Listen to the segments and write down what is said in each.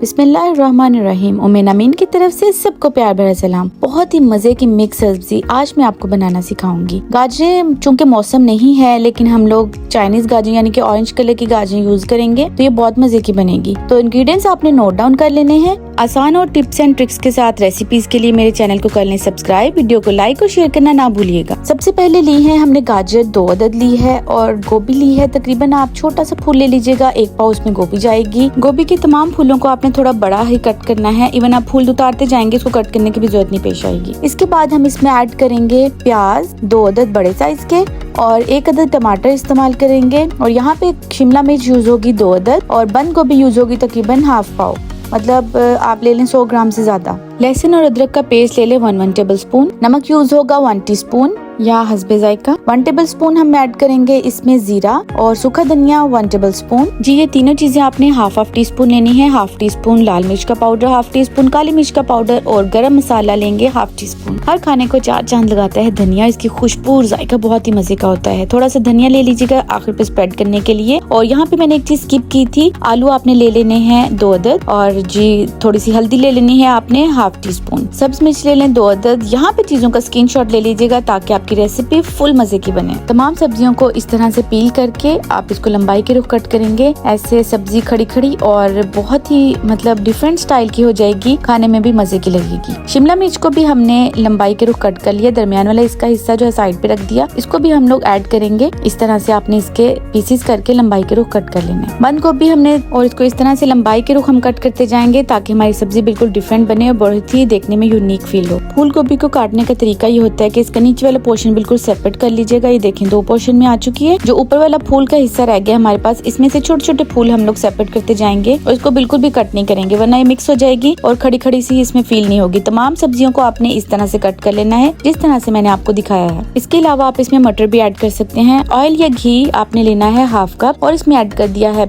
बिस्मिल्लाहिर्रहमानिर्रहीम। उम्मे नमीन की तरफ से सबको प्यार भरा सलाम। बहुत ही मजे की मिक्स सब्जी आज मैं आपको बनाना सिखाऊंगी। गाजरें चूंकि मौसम नहीं है, लेकिन हम लोग चाइनीज गाजर यानी कि ऑरेंज कलर की गाजरें यूज करेंगे तो ये बहुत मजे की बनेगी। तो इंग्रेडिएंट्स आपने नोट डाउन कर लेने हैं। आसान और टिप्स एंड ट्रिक्स के साथ रेसिपीज के लिए मेरे चैनल को कर लें सब्सक्राइब। वीडियो को लाइक और शेयर करना ना भूलिएगा। सबसे पहले ली है हमने गाजर 2 अदद ली है और गोभी ली है। तकरीबन आप छोटा सा फूल ले लीजिएगा, 1 पाव उसमें गोभी जाएगी। गोभी के तमाम फूलों को आपने थोड़ा बड़ा ही कट करना है। इवन आप फूल उतारते जाएंगे, इसको कट करने की भी जरूरत नहीं पेश आएगी। इसके बाद हम इसमें ऐड करेंगे प्याज 2 अदद बड़े साइज के और 1 अदद टमाटर इस्तेमाल करेंगे। और यहाँ पे शिमला मिर्च यूज होगी 2 अदद और बंद गोभी यूज होगी तकरीबन ½ पाव, मतलब आप ले लें 100 ग्राम से ज्यादा। लहसुन और अदरक का पेस्ट ले लें 1 टेबल स्पून। नमक यूज होगा 1 टीस्पून या हस्बे जायका। 1 टेबल स्पून हम ऐड करेंगे इसमें जीरा और सूखा धनिया 1 टेबल स्पून। जी ये तीनों चीजें आपने हाफ टीस्पून लेनी है। ½ टीस्पून लाल मिर्च का पाउडर, ½ टीस्पून काली मिर्च का पाउडर और गरम मसाला लेंगे ½ टीस्पून। हर खाने को 4 चांद लगाता है धनिया, इसकी खुशबू और जायका बहुत ही मजे का होता है। थोड़ा सा धनिया ले लीजिएगा आखिर पे स्प्रेड करने के लिए। और यहाँ पे मैंने एक चीज स्किप की थी, आलू आपने ले लेने हैं 2 अदद और जी थोड़ी सी हल्दी ले लेनी है आपने ½ टीस्पून। सब्ज मिर्च ले लें 2 अदद। यहाँ पे चीजों का स्क्रीनशॉट ले लीजिएगा ताकि आपकी रेसिपी फुल मजे की बने। तमाम सब्जियों को इस तरह से पील करके आप इसको लंबाई के रुख कट करेंगे। ऐसे सब्जी खड़ी खड़ी और बहुत ही मतलब डिफरेंट स्टाइल की हो जाएगी, खाने में भी मजे की लगेगी। शिमला मिर्च को भी हमने लंबाई के रुख कट कर लिया, दरमियान वाला इसका हिस्सा जो है साइड पे रख दिया। इसको भी हम लोग ऐड करेंगे। इस तरह से आपने इसके पीसेस करके लंबाई के रुख कट कर लेने। बंद गोभी हमने और इसको इस तरह से लंबाई के रुख हम कट करते जाएंगे ताकि हमारी सब्जी बिल्कुल डिफरेंट बने और बहुत ही देखने में यूनिक फील हो। फूल गोभी को काटने का तरीका ये होता है कि इसका नीचे वाला पोर्शन बिल्कुल सेपरेट कर लीजिएगा। ये देखें 2 पोर्शन में आ चुकी है। जो ऊपर वाला फूल का हिस्सा रह गया हमारे पास, इसमें से छोटे छोटे फूल हम लोग सेपरेट करते जाएंगे और इसको बिल्कुल भी कट नहीं करेंगे वरना ये मिक्स हो जाएगी और खड़ी खड़ी सी इसमें फील नहीं होगी। तमाम सब्जियों को आपने इस तरह से कट कर लेना है जिस तरह से मैंने आपको दिखाया है। इसके अलावा आप इसमें मटर भी ऐड कर सकते हैं। ऑयल या घी आपने लेना है ½ कप और इसमें ऐड कर दिया है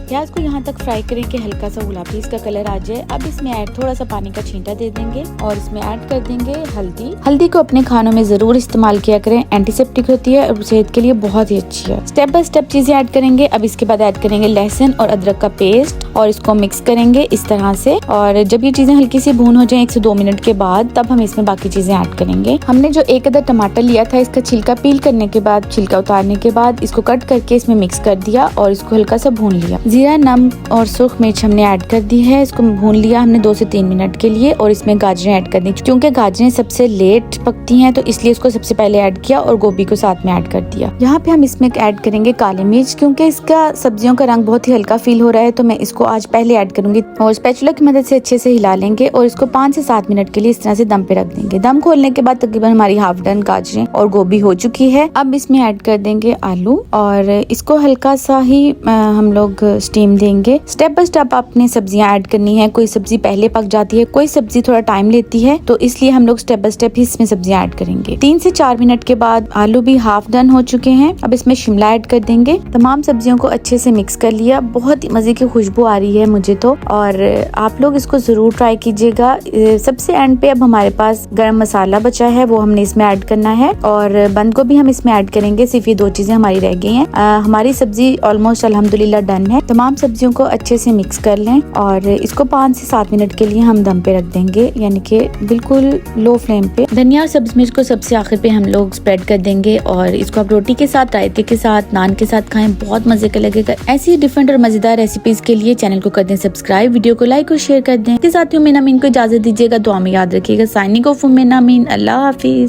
प्याज को यहाँ तक फ्राई करें कि हल्का सा गुलाबी इसका कलर आ जाए। अब इसमें ऐड थोड़ा सा पानी का छींटा दे देंगे और इसमें ऐड कर देंगे हल्दी को अपने खानों में जरूर इस्तेमाल किया करें, एंटीसेप्टिक होती है और सेहत के लिए बहुत ही अच्छी है। स्टेप बाय स्टेप चीजें ऐड करेंगे। अब इसके बाद ऐड करेंगे लहसुन और अदरक का पेस्ट और इसको मिक्स करेंगे इस तरह से। और जब ये चीजें हल्की सी भून हो जाए 1 से 2 मिनट के बाद, तब हम इसमें बाकी चीजें ऐड करेंगे। हमने जो 1 अदद टमाटर लिया था, इसका छिलका पील करने के बाद, छिलका उतारने के बाद इसको कट करके इसमें मिक्स कर दिया और इसको हल्का सा भून लिया। जीरा, नमक और सुर्ख मिर्च हमने ऐड कर दी है। इसको भून लिया हमने 2 से 3 मिनट के लिए और इसमें गाजरें ऐड कर दी। क्योंकि गाजरें सबसे लेट पकती हैं तो इसलिए इसको सबसे पहले ऐड किया और गोभी को साथ में ऐड कर दिया। यहाँ पे हम इसमें ऐड करेंगे काली मिर्च। क्योंकि इसका सब्जियों का रंग बहुत ही हल्का फील हो रहा है तो मैं इसको आज पहले ऐड करूंगी और स्पैचुला की मदद से अच्छे से हिला लेंगे और इसको 5 से 7 मिनट के लिए इस तरह से दम पे रख देंगे। दम खोलने के बाद तकरीबन हमारी हाफ डन गाजरें और गोभी हो चुकी है। अब इसमें ऐड कर देंगे आलू और इसको हल्का सा ही हम लोग स्टीम देंगे। स्टेप बाय स्टेप आपने सब्जियां ऐड करनी है। कोई सब्जी पहले पक जाती है, कोई सब्जी थोड़ा टाइम लेती है, तो इसलिए हम लोग स्टेप बाय स्टेप ही इसमें सब्जियां ऐड करेंगे। 3 से 4 मिनट के बाद आलू भी हाफ डन हो चुके हैं। अब इसमें शिमला ऐड कर देंगे। तमाम सब्जियों को अच्छे से मिक्स कर लिया। बहुत ही मजे की खुशबू आ रही है मुझे तो, और आप लोग इसको जरूर ट्राई कीजिएगा। सबसे एंड पे अब हमारे पास गरम मसाला बचा है, वो हमने इसमें ऐड करना है और बंद गोभी हम इसमें ऐड करेंगे। सिर्फ ये 2 चीजें हमारी रह गई हैं। हमारी सब्जी ऑलमोस्ट अल्हम्दुलिल्लाह डन है। तमाम सब्जियों को अच्छे से मिक्स कर लें और इसको 5 से 7 मिनट के लिए हम दम पे रख देंगे, यानी कि बिल्कुल लो फ्लेम पे। धनिया और सब्ज मिर्च को सबसे आखिर पे हम लोग स्प्रेड कर देंगे और इसको आप रोटी के साथ, रायते के साथ, नान के साथ खाएं, बहुत मजे का लगेगा। ऐसी डिफरेंट और मजेदार रेसिपीज के लिए चैनल को कर दें सब्सक्राइब, वीडियो को लाइक और शेयर कर दें। इसके साथ ही उम्मे नमीन को इजाजत दीजिएगा। दुआ में याद रखिएगा। साइनिंग ऑफ उम्मे नमीन। अल्लाह हाफिज।